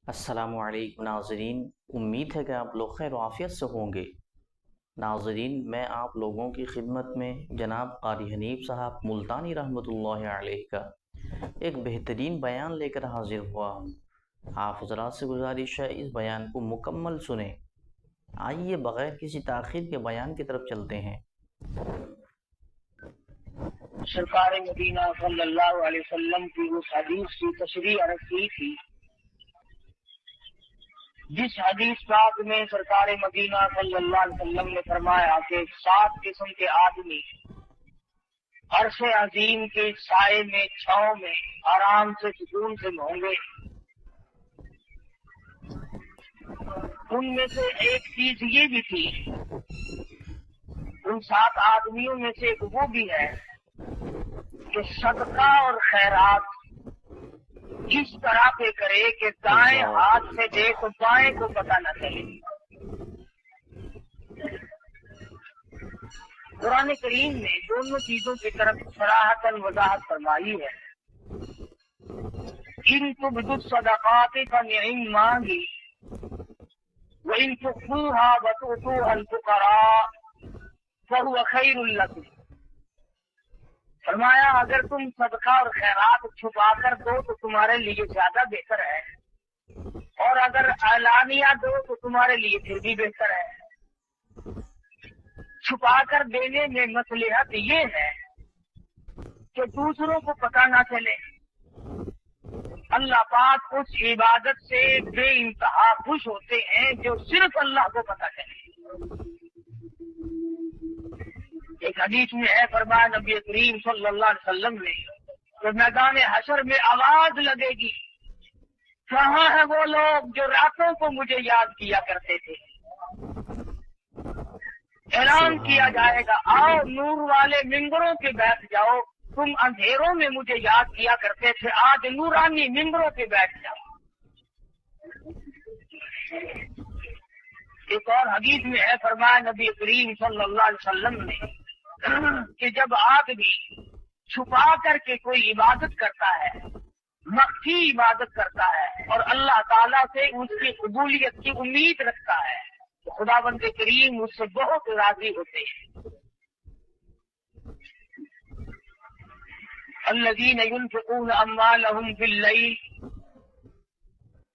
السلام علیکم ناظرین، امید ہے کہ آپ لوگ خیر و عافیت سے ہوں گے۔ ناظرین، میں آپ لوگوں کی خدمت میں جناب قاری حنیف صاحب ملتانی رحمۃ اللہ علیہ کا ایک بہترین بیان لے کر حاضر ہوا ہوں۔ آپ حضرات سے گزارش ہے اس بیان کو مکمل سنیں۔ آئیے بغیر کسی تاخیر کے بیان کی طرف چلتے ہیں۔ سرکار مدینہ صلی اللہ علیہ وسلم کی اس حدیث کی تشریح عرض کی تھی جس حدیث پاک میں سرکار مدینہ صلی اللہ علیہ وسلم نے فرمایا کہ 7 قسم کے آدمی عرش عظیم کے سائے میں چھاؤں میں آرام سے سکون سے ہوں گے۔ ان میں سے ایک چیز یہ بھی تھی، ان 7 آدمیوں میں سے ایک وہ بھی ہے کہ صدقہ اور خیرات اس طرح پہ کرے کہ دائیں ہاتھ سے دے تو بائیں کو پتہ نہ چلے۔ قرآن کریم نے دونوں چیزوں کی طرف صراحتاً وضاحت فرمائی ہے۔ ان تبدوا الصدقات فنعما ہی وان تخفوها وتؤتوها الفقراء فهو خیر لکم۔ فرمایا اگر تم صدقہ اور خیرات چھپا کر دو تو تمہارے لیے زیادہ بہتر ہے، اور اگر اعلانیہ دو تو تمہارے لیے پھر بھی بہتر ہے۔ چھپا کر دینے میں مصلحت یہ ہے کہ دوسروں کو پتہ نہ چلے۔ اللہ پاک اس عبادت سے بے انتہا خوش ہوتے ہیں جو صرف اللہ کو پتہ چلے۔ ایک حدیث میں ہے، فرمایا نبی کریم صلی اللہ علیہ وسلم نے کہ میدان حشر میں آواز لگے گی، کہاں ہیں وہ لوگ جو راتوں کو مجھے یاد کیا کرتے تھے؟ اعلان کیا جائے گا، آؤ نور والے ممبروں کے بیٹھ جاؤ، تم اندھیروں میں مجھے یاد کیا کرتے تھے، آج نورانی ممبروں پہ بیٹھ جاؤ۔ ایک اور حدیث میں ہے، فرمایا نبی کریم صلی اللہ علیہ وسلم نے کہ جب آدمی چھپا کر کے کوئی عبادت کرتا ہے، مخفی عبادت کرتا ہے اور اللہ تعالیٰ سے اس کی قبولیت کی امید رکھتا ہے تو خداوند کریم اس سے بہت راضی ہوتے ہیں۔ الذین ينفقون اموالهم باللیل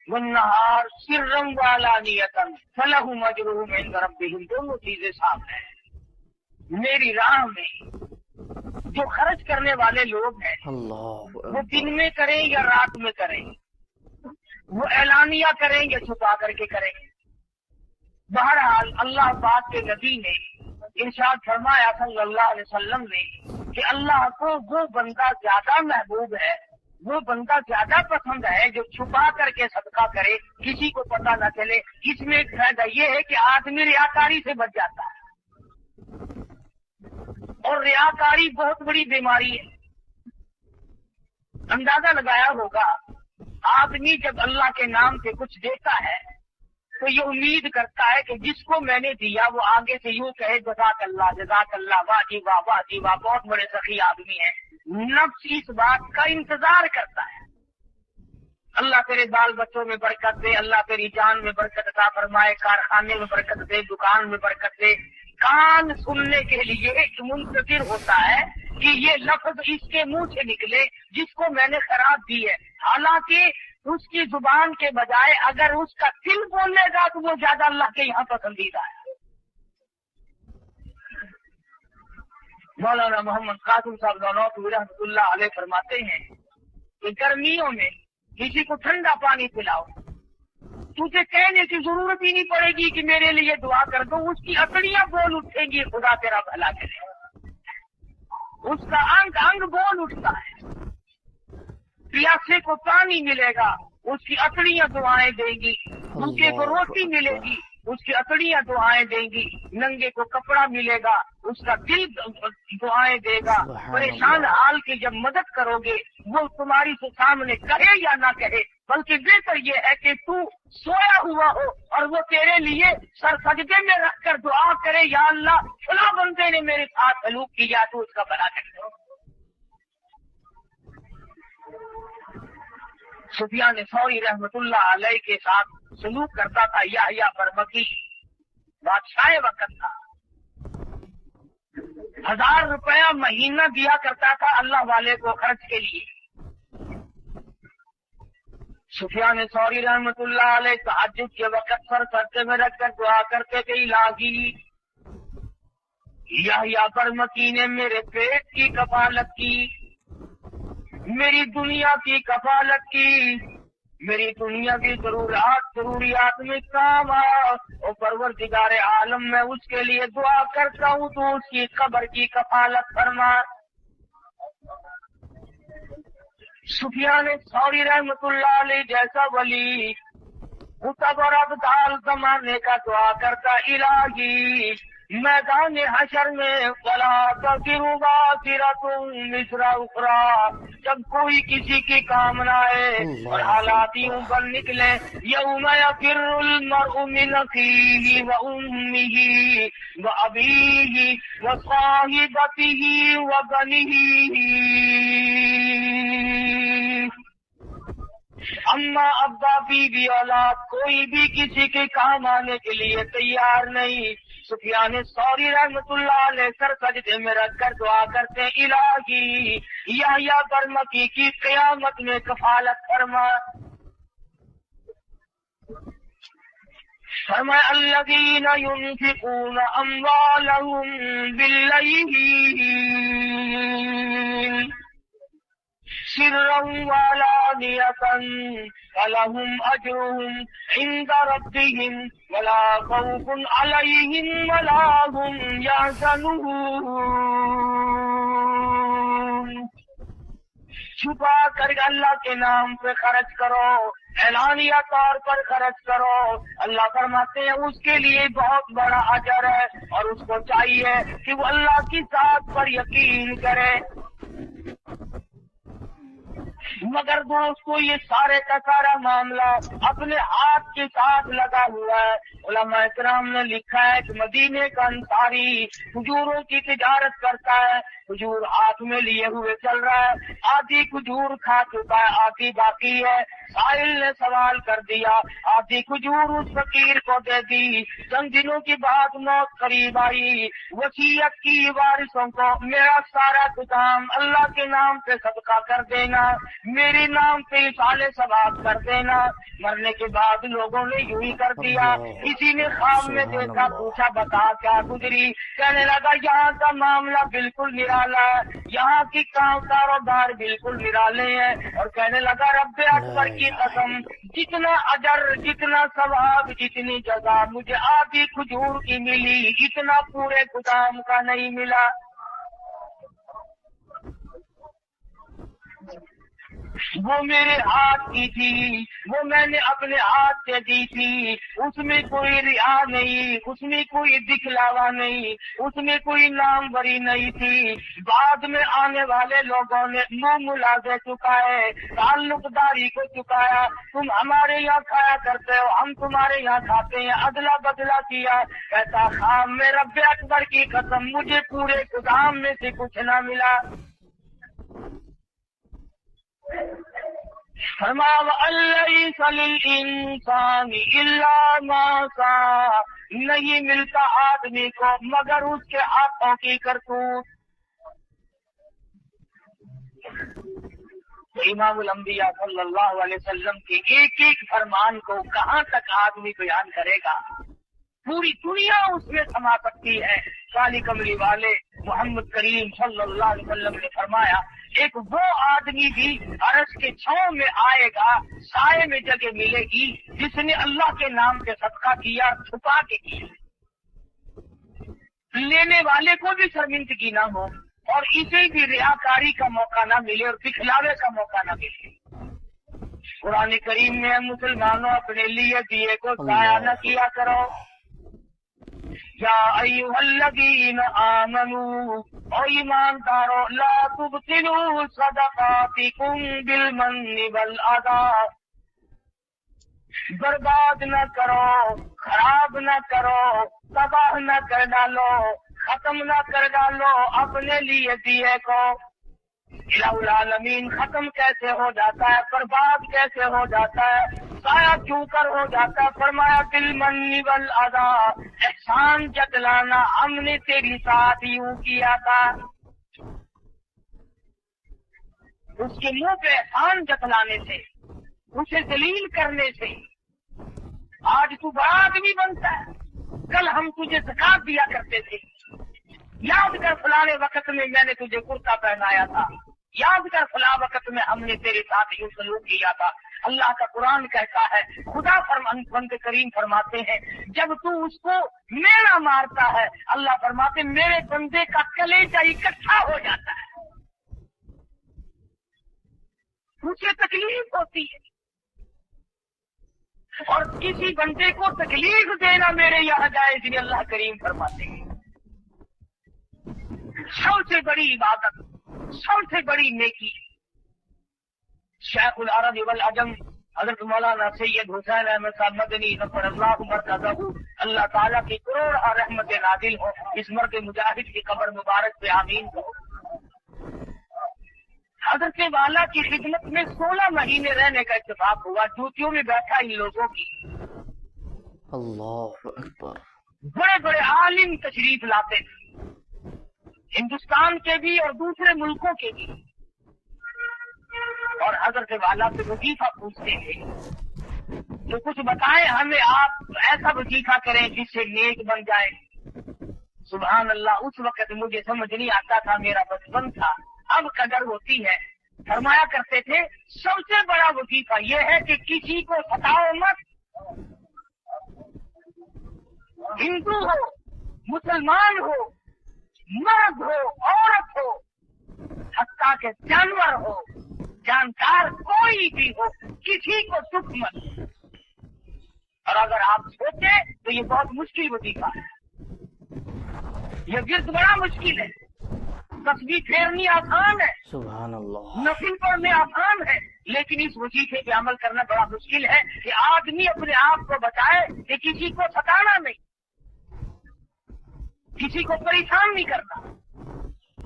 والنہار سرا وعلانیۃ فلہم اجرهم عند ربهم، دونوں چیزیں صاف ہیں۔ میری راہ میں جو خرچ کرنے والے لوگ ہیں وہ دن میں کریں یا رات میں کریں، وہ اعلانیہ کریں یا چھپا کر کے کریں، بہرحال اللہ پاک کے نبی نے ارشاد فرمایا صلی اللہ علیہ وسلم نے کہ اللہ کو وہ بندہ زیادہ محبوب ہے، وہ بندہ زیادہ پسند ہے جو چھپا کر کے صدقہ کرے، کسی کو پتہ نہ چلے۔ اس میں ایک فائدہ یہ ہے کہ آدمی ریاکاری سے بچ جاتا ہے، اور ریاکاری بہت بڑی بیماری ہے۔ اندازہ لگایا ہوگا، آدمی جب اللہ کے نام سے کچھ دیتا ہے تو یہ امید کرتا ہے کہ جس کو میں نے دیا وہ آگے سے یوں کہے جزاک اللہ جزاک اللہ، واہ جی واہ واہ جی واہ، بہت بڑے سخی آدمی ہیں۔ نفس اس بات کا انتظار کرتا ہے، اللہ تیرے بال بچوں میں برکت دے، اللہ تیری جان میں برکت عطا فرمائے، کارخانے میں برکت دے، دکان میں برکت دے۔ کان سننے کے لیے منتظر ہوتا ہے کہ یہ لفظ اس کے منہ سے نکلے جس کو میں نے خراب دی ہے، حالانکہ اس کی زبان کے بجائے اگر اس کا دل بولے گا تو وہ زیادہ اللہ کے یہاں پسندیدہ ہے۔ مولانا محمد قاسم صاحب نانوتوی رحمۃ اللہ علیہ فرماتے ہیں کہ گرمیوں میں کسی کو ٹھنڈا پانی پلاؤ، تجھے کہنے کی ضرورت ہی نہیں پڑے گی کہ میرے لیے دعا کر دو، اس کی اکڑیاں بول اٹھیں گی خدا تیرا بھلا کرے، اس کا انگ انگ بول اٹھتا ہے۔ پیاسے کو پانی ملے گا، اس کی اکڑیاں دعائیں دیں گی، بھوکے کو روٹی ملے گی، اس کی اکڑیاں دعائیں دیں گی، ننگے کو کپڑا ملے گا، اس کا دل دعائیں دے گا۔ پریشان حال کی جب مدد کرو گے وہ تمہاری سامنے کہے یا نہ کہے، بلکہ بہتر یہ ہے کہ تو سویا ہوا ہو اور وہ تیرے لیے سر سجدے میں رکھ کر دعا کرے، یا اللہ فلاں بندے نے میرے ساتھ سلوک کیا تو اس کا بھلا کر دو۔ सुफियान सौरी रहमतुल्लाह अलैह के साथ सलूक करता था याहया बरमकी, बादशाह वक्त था। 1000 रुपया महीना दिया करता था अल्लाह वाले को खर्च के लिए। सुफियान सौरी रहमतुल्लाह अलैह तहज्जुद के वक्त सर करते में रखकर दुआ करते थे, इलाही याहया बरमकी ने मेरे पेट की कफालत की, मेरी दुनिया की कफालत की, मेरी दुनिया की जरूरियात में काम आया और परवरदिगार आलम में उसके लिए दुआ करता हूँ तो उसकी कब्र की कफालत फरमा। सुफियान सौरी रहमतुल्लाह अलैह जैसा वली मुतबर अब्दाल जमाने का दुआ करता, इलाही मैदान हशर में वला तज़िरु वाज़िरतुन विज़रा उख़रा, जब कोई किसी की कामना है और हालात यूं बन निकले, यौम यफ़िर्रुल मर्उ मिन अख़ीहि व उम्मिहि व अबीहि व साहिबतिहि व बनिहि, अम्मा अब्बा बीवी औलाद कोई भी किसी के काम आने के लिए तैयार नहीं। सुफियान सौरी रहमतुल्लाह अलैह सर सजदे में रखकर दुआ करते, इलाही याहया बरमकी की क़यामत में कफालत फरमा। फरमाया अल्लज़ीना युनफ़िक़ूना अम्वालहुम बिल्लैली सिर्रन व अलानियतन फलहुम अजरुहुम इंदा रब्बिहिम वला खौफुन अलैहिम वला हुम यहज़नून। छुपा कर अल्लाह के नाम पे खर्च करो, ऐलानिया तौर पर खर्च करो। अल्लाह फरमाते हैं उसके लिए बहुत बड़ा अजर है और उसको चाहिए कि वो अल्लाह की जात पर यकीन करे। मगर दोस्तों ये सारे का सारा मामला अपने हाथ के साथ लगा हुआ है। उलमा इकराम ने लिखा है कि मदीने का अंसारी खजूरों की तिजारत करता है, खजूर हाथ में लिए हुए चल रहा है, आधी खजूर खा चुका है, आधी बाकी है। साहिल ने सवाल कर दिया, आधी खजूर उस फकीर को दे दी। चंद दिनों की बाद मौत करीब आई, वसीयत की वारिसों को मेरा सारा गुदाम अल्लाह के नाम पे सदका कर देना, मेरे नाम पे साले सवाब कर देना। मरने के बाद लोगों ने यूं ही कर दिया। किसी ने ख्वाब में देखा, पूछा बता क्या गुजरी, कहने लगा यहाँ का मामला बिल्कुल निराला है, यहाँ की कारोबार बिल्कुल निराले हैं। और कहने लगा रब्बे अकबर की कसम, जितना अजर, जितना सवाब, जितनी जज़ा मुझे आधी खजूर की मिली, इतना पूरे गुदाम का नहीं मिला। वो मेरे हाथ की थी, वो मैंने अपने हाथ से दी थी, उसमें कोई रिया नहीं, उसमें कोई दिखलावा नहीं, उसमें कोई नामवरी नहीं थी। बाद में आने वाले लोगों ने मुंह मुलाजे चुकाए, ताल्लुकदारी को चुकाया, तुम हमारे यहाँ खाया करते हो, हम तुम्हारे यहाँ खाते हैं, अदला बदला किया। कहता हाँ मैं रब्बे अकबर की कसम मुझे पूरे गुदाम में से कुछ ना मिला। नहीं मिलता आदमी को मगर उसके हाथों की करतूत। इमामुल अंबिया सल्लल्लाहु अलैहि वसल्लम के एक एक फरमान को कहाँ तक आदमी बयान करेगा, पूरी दुनिया उसमें समा सकती है। काली कमली वाले मोहम्मद करीम सल्लल्लाहु अलैहि वसल्लम ने फरमाया, एक वो आदमी भी अर्श के छांव में आएगा, साए में जगह मिलेगी, जिसने अल्लाह के नाम पे सदका किया, छुपा के किया, लेने वाले को भी शर्मिंदगी ना हो और इसे भी रियाकारी का मौका ना मिले और दिखलावे का मौका ना मिले। कुरान करीम में मुसलमानों अपने लिए दिए को जाया न किया करो। या अय्युहल्लज़ीना आमनू, ओ ईमानदारों, ला तुबतिलू सदक़ातिकुम बिलमन्नि वल अज़ा, बर्बाद न करो, खराब न करो, तबाह न कर डालो, खत्म न कर डालो अपने लिए दिए को इलाहुल आलमीन खत्म कैसे हो जाता है, बर्बाद कैसे हो जाता है, साया चूकर हो जाता है। फरमाया बिल मन्नी वल अदा, एहसान जतलाना हमने तेरी साथ यूं किया था। उसके मुंह पे एहसान जतलाने से, उसे जलील करने से आज तू बड़ा आदमी बनता है। कल हम तुझे ज़कात दिया करते थे, याद कर फलाने वक्त में मैंने तुझे कुर्ता पहनाया था, याद कर फला वक्त में हमने तेरे साथ यूं सलूक किया था। अल्लाह का कुरान कहता है, खुदा बंद करीम फरमाते हैं, जब तू उसको मेरा मारता है, अल्लाह फरमाते मेरे बंदे का कलेजा इकट्ठा हो जाता है, उसे तकलीफ होती है। और किसी बंदे को तकलीफ देना मेरे यहाँ जायज नहीं, अल्लाह करीम फरमाते हैं। सबसे बड़ी इबादत, सबसे बड़ी नेकी शेखुल अरब वल अजम हज़रत मौलाना सैयद हुसैन अहमद साहब मदनी नफ़रल्लाहु मरकज़हू, अल्लाह ताला की करोड़ रहमत नाज़िल हो इस मर्द मुजाहिद की कब्र मुबारक पे आमीन कहो। हज़रत वाला की खिदमत में 16 महीने रहने का इत्तेफाक हुआ। जूतियों में बैठा इन लोगों की, अल्लाहु अकबर। बड़े बड़े आलिम तशरीफ लाते थे, हिंदुस्तान के भी और दूसरे मुल्कों के भी, और हज़रत वाला से वजीफा पूछते थे तो कुछ बताएं हमें, आप ऐसा वजीफा करें जिससे नेक बन जाए। सुभान अल्लाह, उस वक्त मुझे समझ नहीं आता था, मेरा बचपन था, अब कदर होती है। फरमाया करते थे सबसे बड़ा वजीफा यह है कि किसी को सताओ मत, हिंदू हो, मुसलमान हो, मर्द हो, औरत हो, हत्ता के जानवर हो, जानकार कोई भी हो, किसी को दुख मत। और अगर आप सोचे तो ये बहुत मुश्किल वजीफा है, ये विर्द बड़ा मुश्किल है। तस्बीह फेरनी आसान है, सुभान अल्लाह, नफिल पढ़ने आसान है, लेकिन इस वजीफे पे अमल करना बड़ा मुश्किल है कि आदमी अपने आप को बताए कि किसी को सताना नहीं, किसी को परेशान नहीं करना।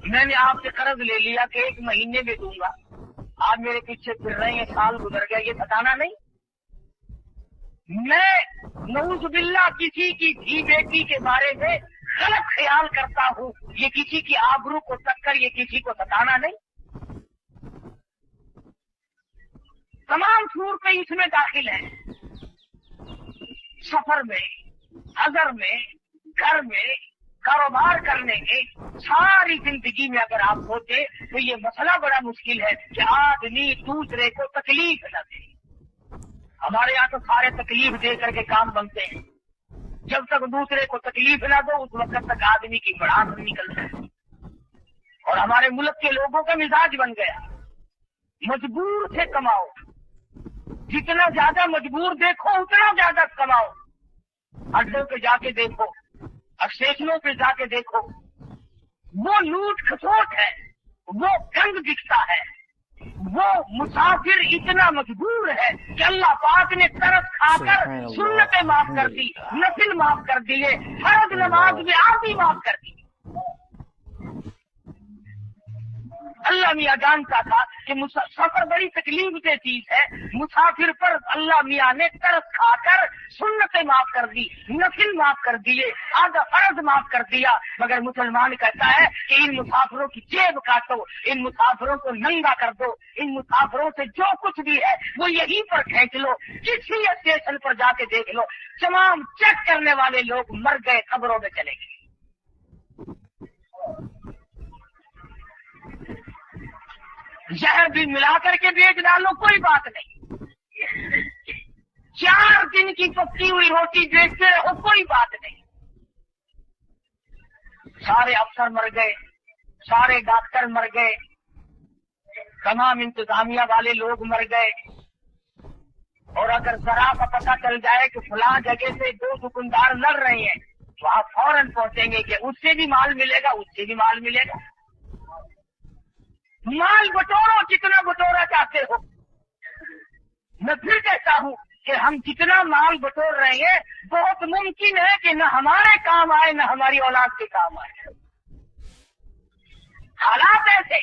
मैंने आपसे कर्ज ले लिया कि 1 महीने में दूंगा, आप मेरे पीछे फिर रहे हैं, साल गुजर गया, ये सताना नहीं। मैं नऊज़ुबिल्लाह किसी की धी बेटी के बारे में गलत ख्याल करता हूँ, ये किसी की आबरू को टक्कर, ये किसी को सताना नहीं। तमाम सूरतें इसमें दाखिल हैं, सफर में, अगर में, घर में, कारोबार करने में, सारी जिंदगी में अगर आप होते तो ये मसला बड़ा मुश्किल है कि आदमी दूसरे को तकलीफ न दे। हमारे यहाँ तो सारे तकलीफ दे करके काम बनते हैं, जब तक दूसरे को तकलीफ ना दो उस वक्त तक आदमी की बढ़ान निकलता है। और हमारे मुल्क के लोगों का मिजाज बन गया, मजबूर से कमाओ, जितना ज्यादा मजबूर देखो उतना ज्यादा कमाओ। अड्डों पे जाके देखो, स्टेशनों पे जाके देखो, वो लूट खसोट है, वो गंद दिखता है, वो मुसाफिर इतना मजबूर है कि अल्लाह पाक ने तरस खाकर सुन्नतें माफ कर दी, नफिल माफ कर दिए, फर्ज नमाज में आधी माफ कर दी। अल्लाह मियाँ जानता था कि सफर बड़ी तकलीफ की चीज है, मुसाफिर पर अल्लाह मियाँ ने तरस खाकर सुन्नतें माफ कर दी, नफिल माफ कर दिए, आधा फर्ज माफ कर दिया। मगर मुसलमान कहता है कि इन मुसाफिरों की जेब काटो, इन मुसाफिरों को नंगा कर दो, इन मुसाफिरों से जो कुछ भी है वो यहीं पर खींच लो, किसी स्टेशन पर जाके देख लो, तमाम चेक करने वाले लोग मर गए, कब्रों में चले गए। जहर भी मिला करके बेच डालो कोई बात नहीं, 4 दिन की पकी हुई रोटी बेचते रहो कोई बात नहीं। सारे अफसर मर गए, सारे डॉक्टर मर गए, तमाम इंतजामिया वाले लोग मर गए। और अगर जरा का पता चल जाए कि फलां जगह से 2 दुकानदार लड़ रहे हैं तो आप फौरन पहुंचेंगे कि उससे भी माल मिलेगा, उससे भी माल मिलेगा। माल बटोरो जितना बटोरा चाहते हो। मैं फिर कहता हूँ कि हम जितना माल बटोर रहे हैं बहुत मुमकिन है कि न हमारे काम आए न हमारी औलाद के काम आए। हालात ऐसे,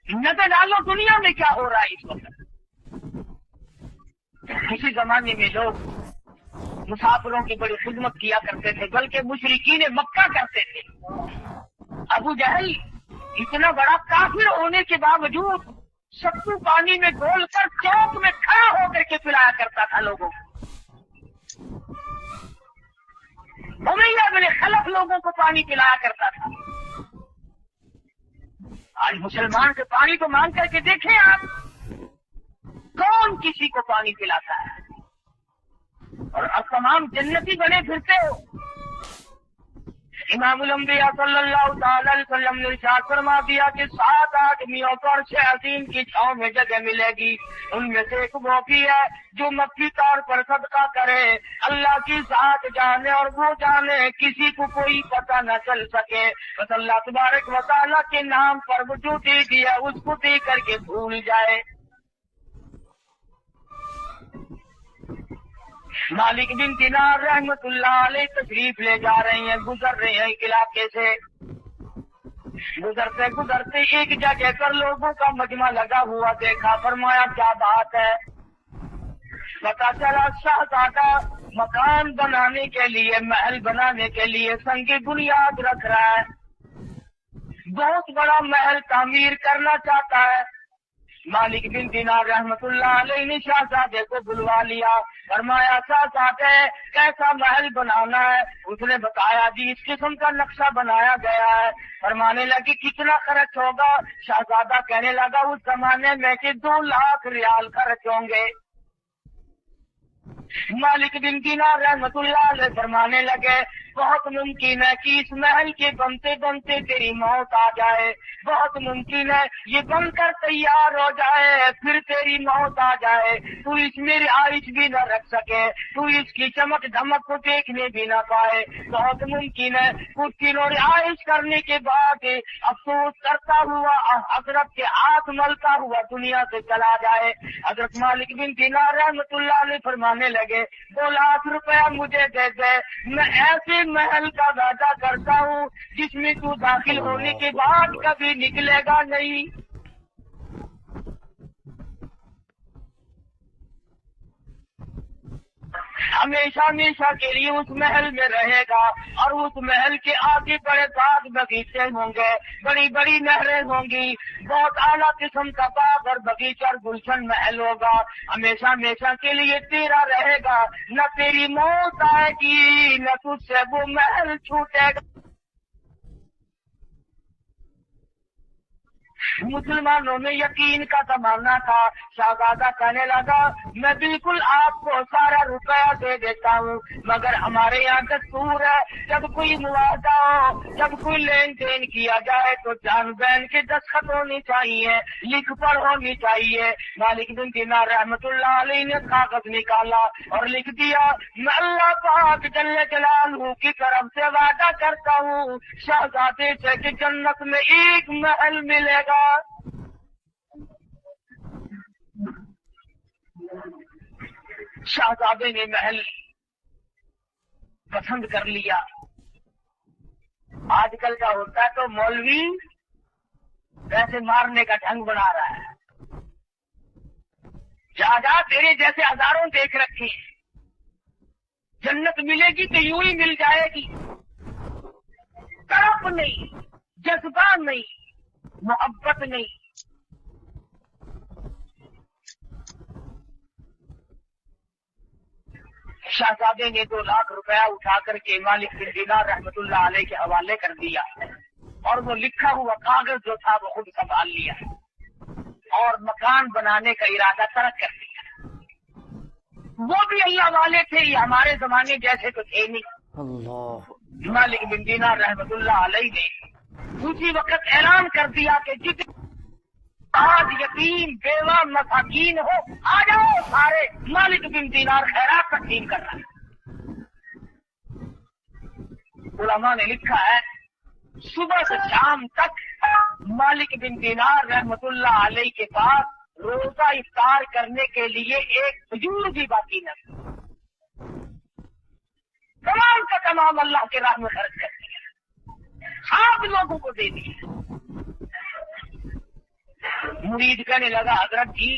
नजर डालो दुनिया में क्या हो रहा है इस वक्त। किसी जमाने में लोग मुसाफिरों की बड़ी खिदमत किया करते थे, बल्कि मुशरिकीन मक्का करते थे। अबू जहल इतना बड़ा काफिर होने के बावजूद सत्तू पानी में घोलकर चौक में खड़ा होकर के पिलाया करता था लोगों को। उमैया बिन खलफ लोगों को पानी पिलाया करता था। आज मुसलमान से पानी तो मांग करके देखें आप, कौन किसी को पानी पिलाता है? और अब तमाम जन्नती बने फिरते हो। इमामुल अंबिया सल्लल्लाहु अलैहि वसल्लम ने इरशाद फरमा दिया कि 7 आदमियों को अर्श अज़ीम की छांव में जगह मिलेगी। उनमें से एक वो भी है जो मक्की तौर पर सदका करे, अल्लाह की जात जाने और वो जाने, किसी को कोई पता न चल सके, बस अल्लाह तबारक व तआला के नाम पर वो जो दे दिया उसको दे करके भूल जाए। मालिक बिन दिनार रहमतुल्लाह अलैह तशरीफ ले जा रहे हैं, गुजर रहे हैं इलाके से। गुजरते गुजरते एक जगह पर लोगों का मजमा लगा हुआ देखा। फरमाया क्या बात है? पता चला शहजादा मकान बनाने के लिए, महल बनाने के लिए संग बुनियाद रख रहा है। बहुत बड़ा महल तामीर करना चाहता है। मालिक बिन दिनार रहमतुल्लाह अलैह ने शहजादे को बुलवा लिया। फरमाया शहजादे कैसा महल बनाना है? उसने बताया जी इस किस्म का नक्शा बनाया गया है। फरमाने लगी कितना खर्च होगा? शहजादा कहने लगा उस जमाने में कि 2 लाख रियाल खर्च होंगे। मालिक बिन दिनार रहमतुल्लाह अलैह फरमाने लगे बहुत मुमकिन है कि इस महल के बनते बनते तेरी मौत आ जाए, बहुत मुमकिन है ये बनकर तैयार हो जाए फिर तेरी मौत आ जाए, तू इसमें रिहाइश भी न रख सके, तू इसकी चमक धमक को देखने भी न पाए। बहुत मुमकिन है कुछ दिनों रिहाइश करने के बाद अफसोस करता हुआ हजरत के हाथ मलता हुआ दुनिया से चला जाए। हजरत मालिक बिन दिनार रहमतुल्लाह अलैह फरमाने लगे 2 लाख रुपया मुझे दे दे, मैं ऐसे महल का वादा करता हूँ जिसमें तू दाखिल होने के बाद कभी निकलेगा नहीं। हमेशा हमेशा के लिए उस महल में रहेगा और उस महल के आगे बड़े बाग बगीचे होंगे, बड़ी बड़ी नहरें होंगी, बहुत आला किस्म का बाग और बगीचा और गुलशन महल होगा। हमेशा हमेशा के लिए तेरा रहेगा, न तेरी मौत आएगी न तुझसे वो महल छूटेगा। मुसलमानों में यकीन का जमाना था। शहजादा कहने लगा मैं बिल्कुल आपको सारा रुपया दे देता हूँ, मगर हमारे यहाँ दस्तूर है जब कोई मुआवजा हो, जब कोई लेन देन किया जाए तो जान बहन के दस्तखत होनी चाहिए, लिख पढ़ होनी चाहिए। मालिक बिन दिनार रहमतुल्लाह अलैह ने कागज निकाला और लिख दिया मैं अल्लाह पाक जल्ले जलालहू की तरफ से वादा करता हूँ शहजादे से कि जन्नत में एक महल मिलेगा। शहजादे ने महल पसंद कर लिया। आजकल का होता है तो मौलवी पैसे मारने का ढंग बना रहा है। जा तेरे जैसे हजारों देख रखे हैं, जन्नत मिलेगी तो यूं ही मिल जाएगी। तड़प नहीं, जज्बा नहीं, मोहब्बत नहीं। शहजादे ने 2 लाख रुपया उठा करके मालिक बिन दिनार रहमतुल्लाह अलैह के हवाले कर दिया और वो लिखा हुआ कागज जो था वो खुद संभाल लिया और मकान बनाने का इरादा तर्क कर दिया। वो भी अल्लाह वाले थे, ये हमारे जमाने जैसे तो थे नहीं। अल्लाह। मालिक बिन दिनार रहमतुल्लाह अलैह ने उसी वक्त ऐलान कर दिया कि जितने आज यतीम बेवा मसाकीन हो आ जाओ सारे। मालिक बिन दिनार खैरात तकसीम कर रहा है। उलमा ने लिखा है सुबह से शाम तक मालिक बिन दिनार रहमतुल्लाह अलैह के पास रोजा इफ्तार करने के लिए एक खजूर भी बाकी न। तमाम का तमाम अल्लाह के राह में खर्च कर दिया, 7 लोगों को दे दिया। मुरीद कहने लगा, हजरत जी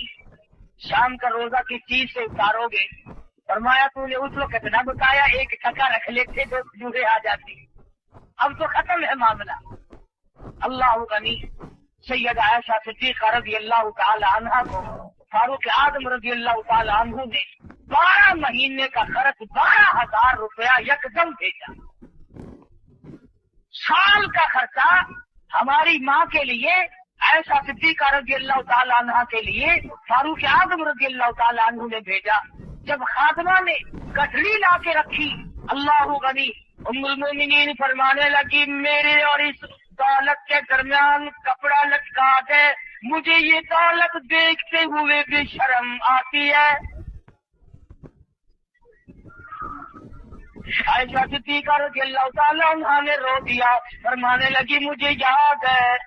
शाम का रोजा किस चीज से उतारोगे? फरमाया, तूने उस वक्त न बताया, एक टका रख लेते तो खजूरें आ जाती, अब तो खत्म है मामला। अल्लाह गनी। सैयद आयशा सिद्दीक़ा रज़ियल्लाहु ताला अन्हा को फारूक आज़म रज़ियल्लाहु ताला अन्हु ने 12 महीने का खर्च 12,000 रुपया यकदम भेजा। साल का खर्चा हमारी माँ के लिए, आयशा सिद्दीक़ा रज़ियल्लाहु ताला अन्हा के लिए फारूक आज़म रज़ियल्लाहु ताला अन्हु ने भेजा। जब खादमा ने गठरी ला के रखी, अल्लाह गनी, उम्मुल मोमिनीन फरमाने लगी, मेरे और इस दौलत के दरमियान कपड़ा लटका दे, मुझे ये दौलत देखते हुए भी शर्म आती है। आयशा सिद्दीक़ा रज़ियल्लाहु ताला अन्हा ने रो दिया, फरमाने लगी, मुझे याद है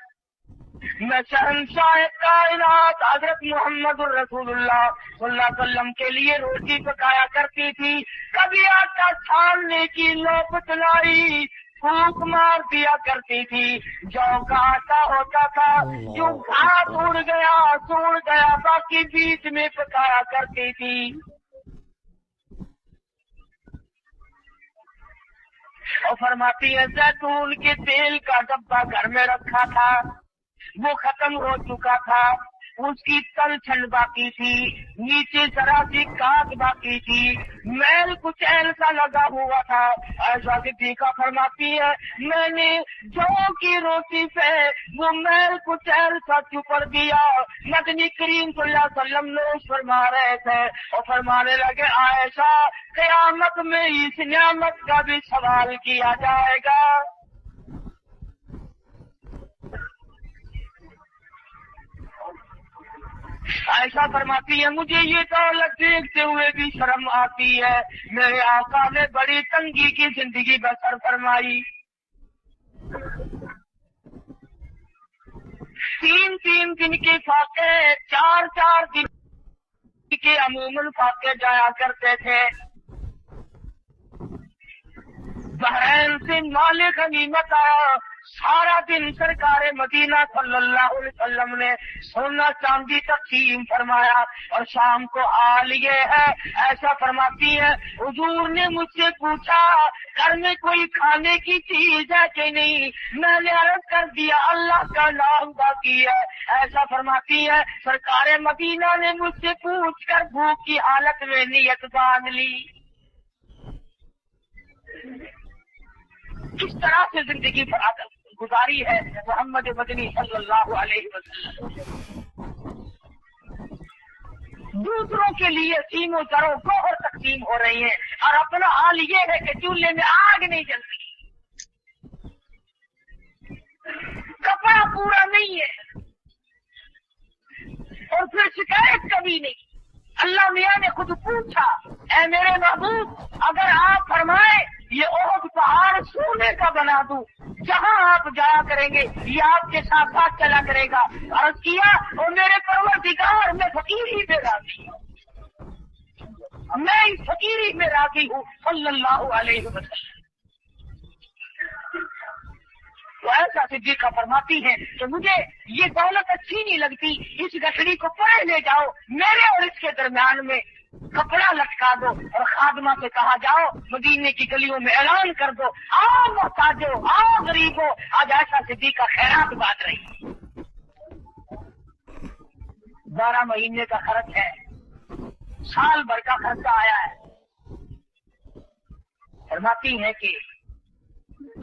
मैं शहंशाह कायनात हजरत मोहम्मद रसूलुल्लाह सल्लल्लाहु अलैहि वसल्लम के लिए रोटी पकाया करती थी। कभी आटा छानने की नौबत लाई, फूंक मार दिया करती थी। जौ का आटा होता था, जो भात उड़ गया सूड़ गया, बाकी बीच में पकाया करती थी। और फरमाती है, जैतून के तेल का डब्बा घर में रखा था, वो खत्म हो चुका था, उसकी तलछन बाकी थी, नीचे जरा सी काट बाकी थी, मैल कुछ ऐसा लगा हुआ था। आयशा सिद्दीक़ा फरमाती है, मैंने जौ की रोटी से वो मैल कुछ ऐसा चुपर दिया। मदनी करीम सल्लल्लाहु अलैहि वसल्लम ने फरमा रहे थे और फरमाने लगे, आयशा क़यामत में इस नियामत का भी सवाल किया जाएगा। आयशा फरमाती है, मुझे ये दौलत देखते हुए भी शर्म आती है। मेरे आका ने बड़ी तंगी की जिंदगी बसर फरमाई। 3-3 दिन के फाके, 4-4 दिन के अमूमन फाके जाया करते थे। बहरैन से माल गनीमत आया, सारा दिन सरकारे मदीना सल्लल्लाहु अलैहि वसल्लम ने सोना चांदी तक़सीम फरमाया। और शाम को हाल ये है, ऐसा फरमाती है, हुजूर ने मुझसे पूछा, घर में कोई खाने की चीज है कि नहीं? मैंने अर्ज कर दिया, अल्लाह का नाम बाकी है। ऐसा फरमाती है, सरकारे मदीना ने मुझसे पूछ कर भूख की हालत में नियत बांध ली। किस तरह से जिंदगी गुजारी है मोहम्मद मदनी सल्लल्लाहु अलैहि वसल्लम। दूसरों के लिए सीमों जरों गोहर तकसीम हो रही है, और अपना हाल ये है कि चूल्हे में आग नहीं जलती, कपड़ा पूरा नहीं है, और फिर शिकायत कभी नहीं। अल्लाह मियाँ ने खुद पूछा, ऐ मेरे महबूब, अगर आप फरमाए ये ओहद पहाड़ सोने का बना दूं, जहां आप जाया करेंगे ये आपके साथ साथ चला करेगा। अर्ज किया, और मेरे परवरदिगार, मैं फकीरी में राजी हूँ, मैं इस फकीरी में राजी हूँ सल्लल्लाहु अलैहि वसल्लम। तो ऐसा सिद्दीक़ा फरमाती है कि मुझे ये दौलत अच्छी नहीं लगती, इस गठरी को परे ले जाओ, मेरे और इसके दरमियान में कपड़ा लटका दो, और खादमा से कहा जाओ मदीने की गलियों में ऐलान कर दो, आओ मोहताजो, आओ गरीबो, आज आयशा सिद्दीक़ा खैरात बांट रही। 12 महीने का खर्च है, साल भर का खर्चा आया है। फरमाती है कि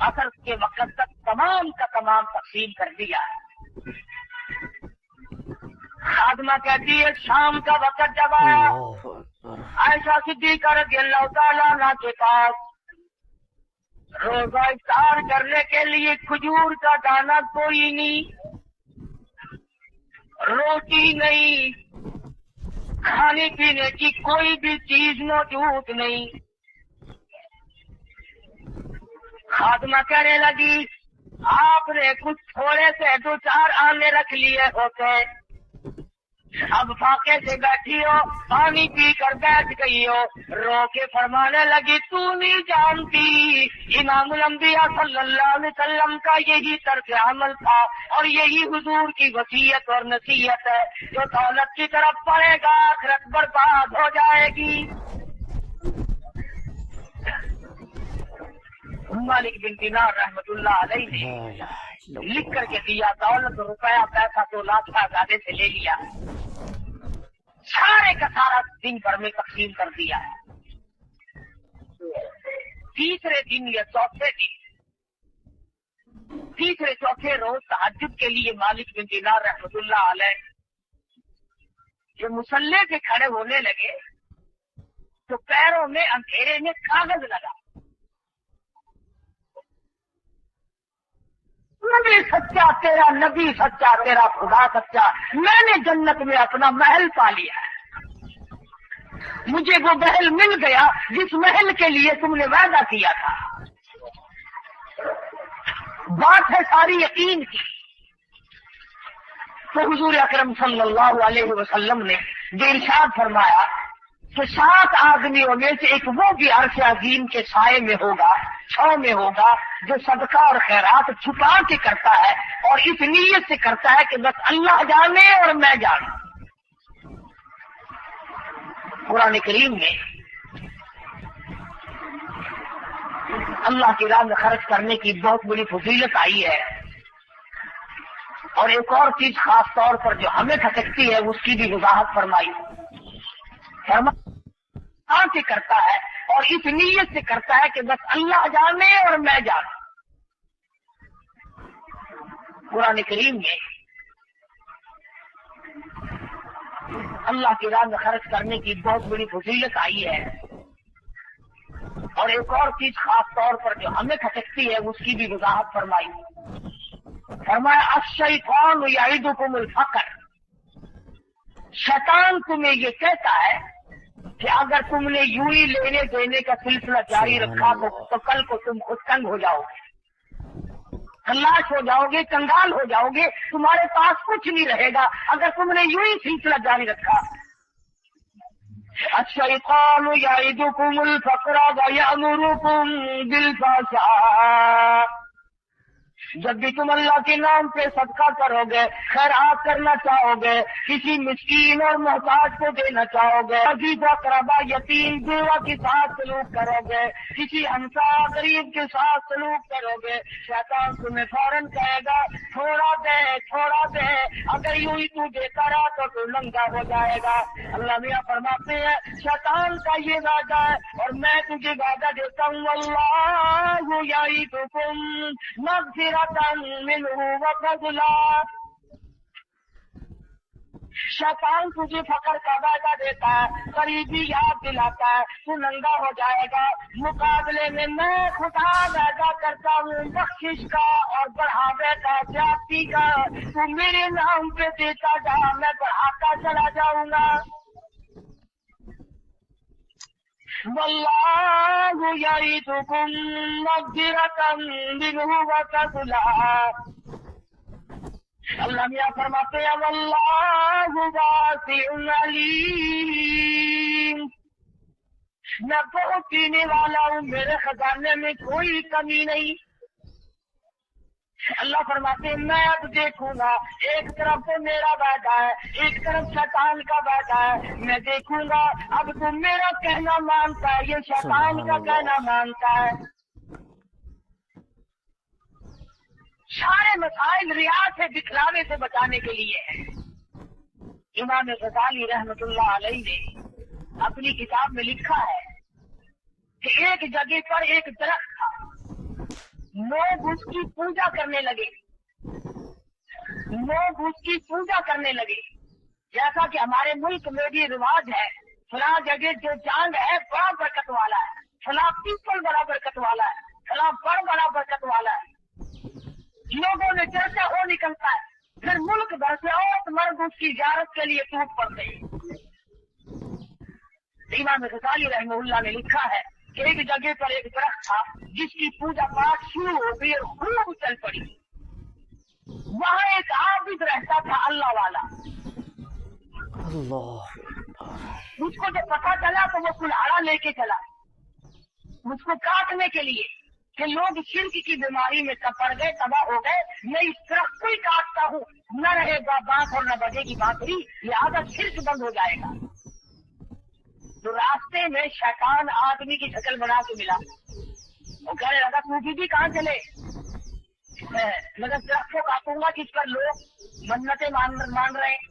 असर के वक्त तक तमाम का तमाम तकसीम कर दिया है। खादमा कहती है, शाम का वक्त जब आया, आयशा सिद्दीक़ा रज़ियल्लाहु ताला अन्हा के पास रोजा इफ्तार करने के लिए खजूर का दाना कोई नहीं, रोटी नहीं, खाने पीने की कोई भी चीज मौजूद नहीं। खादमा कहने लगी, आपने कुछ थोड़े से 2-4 आने रख लिए होते, अब फाके से बैठी हो, पानी पी कर बैठ गई हो, रो के फरमाने लगी तू नहीं जानती इमामुल अंबिया सल्लल्लाहु अलैहि वसल्लम का यही तर्क अमल था और यही हुजूर की वसीयत और नसीहत है, जो दौलत की तरफ पड़ेगा आखिरत बर्बाद हो जाएगी। मालिक बिन दिनार रहमतुल्लाह अलैह ने लिख करके दिया, दौलत रुपया पैसा तो लाख आजादे से ले लिया, सारे का सारा दिन भर में तकसीम कर दिया। तीसरे दिन या तीसरे चौथे रोज तहज्जुद के लिए मालिक बिन दिनार रहमतुल्लाह अलैह जो मुसल्ले पे खड़े होने लगे तो पैरों में अंधेरे में कागज लगा, नबी सच्चा तेरा, नबी सच्चा तेरा, खुदा सच्चा, मैंने जन्नत में अपना महल पा लिया है, मुझे वो महल मिल गया जिस महल के लिए तुमने वादा किया था। बात है सारी यकीन की। तो हुजूर अकरम सल्लल्लाहु अलैहि वसल्लम ने इरशाद फरमाया कि 7 आदमियों में से एक वो भी अर्श अजीम के साए में होगा, छांव में होगा, जो सदका और खैरात छुपा के करता है और इस नीयत से करता है कि बस अल्लाह जाने और मैं जानूं। कुरान करीम में अल्लाह की राह में खर्च करने की बहुत बड़ी फजीलत आई है और एक और चीज खास तौर पर जो हमें खटकती है उसकी भी वजाहत फरमाई। से करता है और इस नीयत से करता है कि बस अल्लाह जाने और मैं जानूं। कुरान करीम में अल्लाह की राह में खर्च करने की बहुत बड़ी फजीलत आई है और एक और चीज खास तौर पर जो हमें खटकती है उसकी भी वजाहत फरमाई। फरमाया अश-शैतान यईदुकुमुल फक्र, शैतान तुम्हें ये कहता है कि अगर तुमने यूं ही लेने देने का सिलसिला जारी रखा तो कल को तुम खुद तंग हो जाओगे, तलाश हो जाओगे, कंगाल हो जाओगे, तुम्हारे पास कुछ नहीं रहेगा अगर तुमने यूं ही सिलसिला जारी रखा। अश-शैतानु यईदुकुमुल फक्र व यअमुरुकुम बिल फहशा, जब भी तुम अल्लाह के नाम पे सदका करोगे, खैरात करना चाहोगे, किसी मिस्कीन और मोहताज को देना चाहोगे, अजीब अकरबा यतीम बेवा के साथ सलूक करोगे, किसी हमसा गरीब के साथ सलूक करोगे, शैतान तुम्हें फौरन कहेगा थोड़ा दे थोड़ा दे, अगर यूं ही तू देता रहा तो तू नंगा हो जाएगा। अल्लाह मियां फरमाते हैं शैतान का ये वादा है और मैं तुझे वादा देता हूँ, अल्लाहु यईदुकुम मग़फ़िरतन मिन्हु व फ़ज़ला, शैतान तुझे फकर का वादा देता है, करीबी याद दिलाता है, तू नंगा हो जाएगा। मुकाबले में मैं खुदा वादा करता हूँ बख्शिश का और बढ़ावे का, ज्यादती का, तू मेरे नाम पे देता जा, मैं बढ़ाता चला जाऊंगा। वल्लाहु यईदुकुम मग़फ़िरतन मिन्हु व फ़ज़ला, अल्लाह मियां फरमाते हैं वल्लाहु वासिउन अलीम, मैं बहुत देने वाला हूँ, मेरे खजाने में कोई कमी नहीं। अल्लाह फरमाते हैं मैं अब देखूंगा, एक तरफ तो मेरा वादा है, एक तरफ शैतान का वादा है, मैं देखूंगा अब तुम मेरा कहना मानता है, ये शैतान का कहना मानता है। सारे मसाइल रिया से दिखलावे से बचाने के लिए है। इमाम गज़ाली रहमतुल्लाह अलैह ने अपनी किताब में लिखा है कि एक जगह पर एक दरख्त था, लोग उसकी पूजा करने लगे, लोग उसकी पूजा करने लगे। जैसा कि हमारे मुल्क में भी रिवाज है, फला जगह जो चांद है बड़ा बरकत वाला है, फला पीपल बड़ा बरकत वाला है, फला बड़ बड़ा बरकत वाला है, लोगों ने चर्चा हो निकलता है, फिर मुल्क भर से और मर्द उसकी ज़ियारत के लिए टूट पड़ते हैं। इमाम गज़ाली रहमतुल्लाह ने लिखा है कि एक जगह पर एक दरख्त था जिसकी पूजा पाठ शुरू हो गई और खूब चल पड़ी। वहां एक आबिद रहता था, अल्लाह वाला, اللہ مجھ کو جب پتا چلا تو وہ کلاڑا لے کے چلا مجھ کو کاٹنے کے لیے کہ لوگ شرک کی بیماری میں پڑ گئے، تباہ ہو گئے، میں اس طرف کو ہی کاٹتا ہوں، نہ رہے گا بانس اور نہ بجے گی بانسری، لہٰذا شرک بند ہو جائے گا۔ تو راستے میں شیطان آدمی کی شکل بنا کے ملا، وہ کہنے لگا تو بھی کہاں چلے؟ مگر درخت کو کاٹوں گا جس پر لوگ منتیں مان رہے ہیں،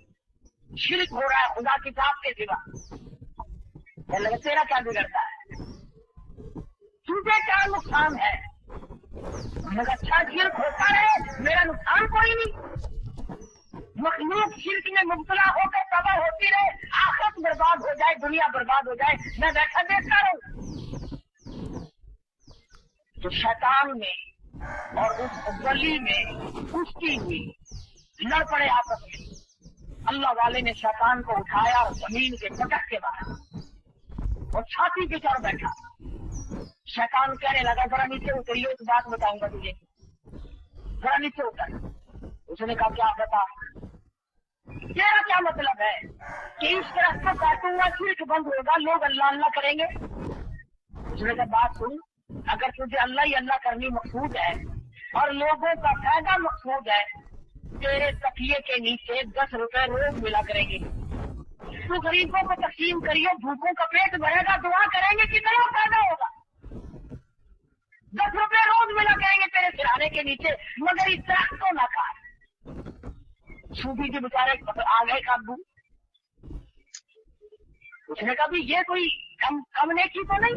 شرک ہو رہا ہے خدا کی ذات کے سوا۔ کہنے لگا تیرا کیا بگڑتا ہے، تجھے کیا نقصان ہے؟ مگر اچھا شرک ہوتا رہے، میرا نقصان کوئی نہیں۔ مخلوق شرک میں مبتلا ہو کر تباہ ہوتی رہے، آخرت برباد ہو جائے، دنیا برباد ہو جائے، میں بیٹھا دیکھتا رہوں۔ تو شیطان میں اور اس گلی میں کشتی ہوئی، لڑ پڑے آپس میں۔ اللہ والے نے شیطان کو اٹھایا اور زمین کے پٹک کے باہر اور چھاتی پہ چڑھ بیٹھا۔ شیطان کہنے لگا ذرا نیچے اتریے، ایک بات بتاؤں گا تجھے، ذرا نیچے اتر۔ اس نے کہا کیا بتا؟ تیرا کیا مطلب ہے کہ اس طرح سے کاٹوں گا شرک بند ہوگا، لوگ اللہ اللہ کریں گے؟ اس نے کہا بات سن، اگر تجھے اللہ ہی اللہ کرنی مقصود ہے اور لوگوں کا فائدہ مقصود ہے، تیرے تکیے کے نیچے 10 روپے روز ملا کریں گے، تو غریبوں کو تقسیم کریے، بھوکوں کا پیٹ بھرے گا، دعا کریں گے، کتنا فائدہ ہوگا؟ 10 روپے روز ملا کریں گے تیرے سرانے کے نیچے، مگر اس طرح کو نہ کھا۔ صوفی کے بیچارے آ گئے قابو۔ اس نے کہا بھی یہ کوئی کم نیکی تو نہیں؟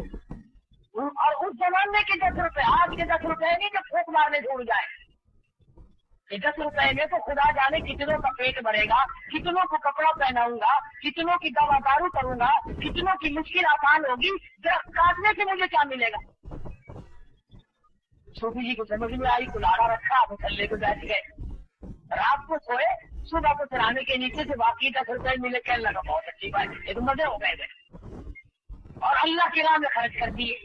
اور اس زمانے کے 10 روپے، آج کے 10 روپے نہیں جو پھونک مارنے چھوڑ جائے، کہ 10 روپے میں تو خدا جانے کتنوں کا پیٹ بھرے گا، کتنوں کو کپڑا پہناؤں گا، کتنوں کی دوا دارو کروں گا، کتنوں کی مشکل آسان ہوگی، درخت کاٹنے سے مجھے کیا ملے گا؟ صوفی جی کو سمجھ میں آئی، کلاڑا رکھا، مسلے کو بیٹھ گئے، رات کو سوئے، صبح کو سرانے کے نیچے سے باقی 10 روپے ملے، کہنے لگا بہت اچھی بات، یہ تو مزے ہو گئے اور اللہ کی راہ میں خرچ کر دیے۔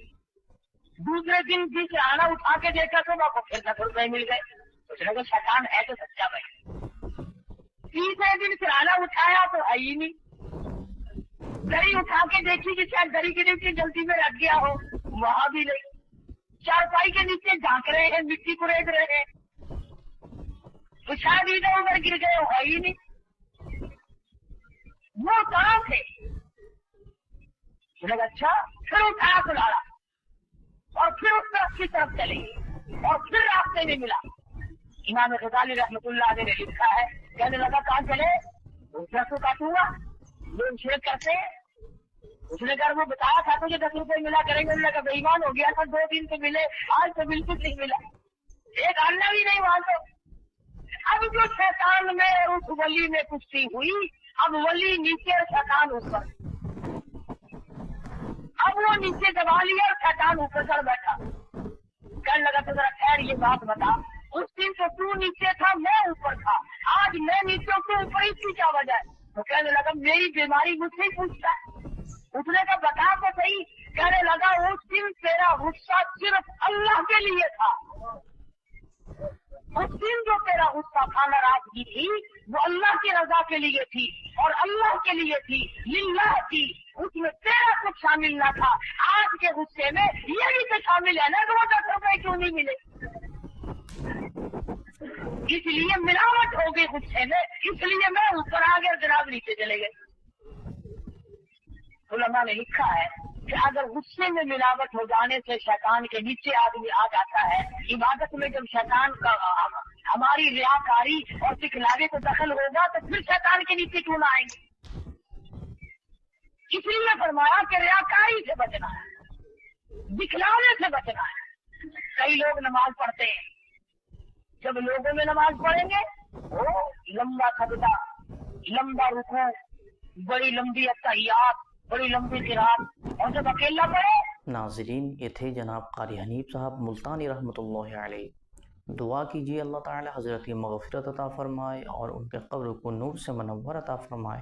دوسرے دن بھی سرانا اٹھا کے دیکھا، صبح کو پھر 10 روپے مل گئے، اس نے کہا شیطان ہے تو سچا بھائی۔ تیسرے دن سرانا اٹھایا تو ہے ہی نہیں، دری اٹھا کے دیکھی کہ شاید دری کے نیچے جلدی میں رکھ گیا ہو، وہاں بھی نہیں، چارپائی کے نیچے جھانک رہے ہیں، مٹی کو ریت رہے ہیں، تو شاید ادھر ادھر گر گئے ہو، ہے ہی نہیں، وہ کہاں تھے؟ اچھا، پھر اٹھایا کلاڑا اور پھر اس طرف کی طرف چلے اور پھر راستے میں ملا۔ امام غزالی رحمۃ اللہ علیہ نے لکھا ہے، کہنے لگا کہاں چلے؟ درخت کو کاٹوں گا، لوگ شرک کرتے ہیں۔ اس نے کہا وہ بتایا تھا تجھے 10 روپے ملا کریں گے، انہوں نے کہا بے ایمان ہو گیا تھا، 2 دن تو ملے، آج تو بالکل نہیں ملا، ایک آنا بھی نہیں وہاں تو۔ اب جو شیطان میں اس ولی میں کشتی ہوئی، اب ولی نیچے اور شیطان اوپر، اب وہ نیچے دبا لیا اور شیطان اوپر چڑھ بیٹھا۔ کہنے لگا تو ذرا خیر یہ بات بتا، اس دن تو نیچے تھا، میں اوپر تھا، آج میں نیچے ہوں تو اوپر، اس کی کیا وجہ ہے؟ تو کہنے لگا میری بیماری مجھ سے ہی پوچھتا ہے۔ اس نے کہا بتا تو صحیح۔ کہنے لگا اس دن تیرا غصہ صرف اللہ کے لیے تھا، اس دن جو تیرا غصہ تھا، ناراضگی تھی، وہ اللہ کی رضا کے لیے تھی اور اللہ کے لیے تھی، للہ تھی، اس میں تیرا کچھ شامل نہ تھا۔ آج کے غصے میں یہ بھی تو شامل ہے نا کہ وہ 10 روپے کیوں نہیں ملے، اس لیے ملاوٹ ہو گئی غصے میں، اس لیے میں اوپر آ گیا، جناب نیچے چلے گئے۔ علماء نے لکھا ہے کہ اگر غصے میں ملاوٹ ہو جانے سے شیطان کے نیچے آدمی آ جاتا ہے، عبادت میں جب شیطان کا ہماری ریاکاری اور دکھلاوے کو دخل ہوگا تو پھر شیطان کے نیچے کیوں نہ آئیں گے؟ اس لیے فرمایا کہ ریاکاری سے بچنا ہے، دکھلاوے سے بچنا ہے۔ کئی لوگ نماز پڑھتے ہیں، جب لوگوں میں نماز پڑھیں گے وہ لمبا سجدہ، لمبا رکوع، بڑی لمبی اتحیات، بڑی لمبی قرات، اور جب اکیلا پڑھے۔ ناظرین، یہ تھے جناب قاری حنیف صاحب ملتانی رحمۃ اللہ علیہ۔ دعا کیجیے اللہ تعالی حضرت کی مغفرت عطا فرمائے اور ان کے قبر کو نور سے منور عطا فرمائے۔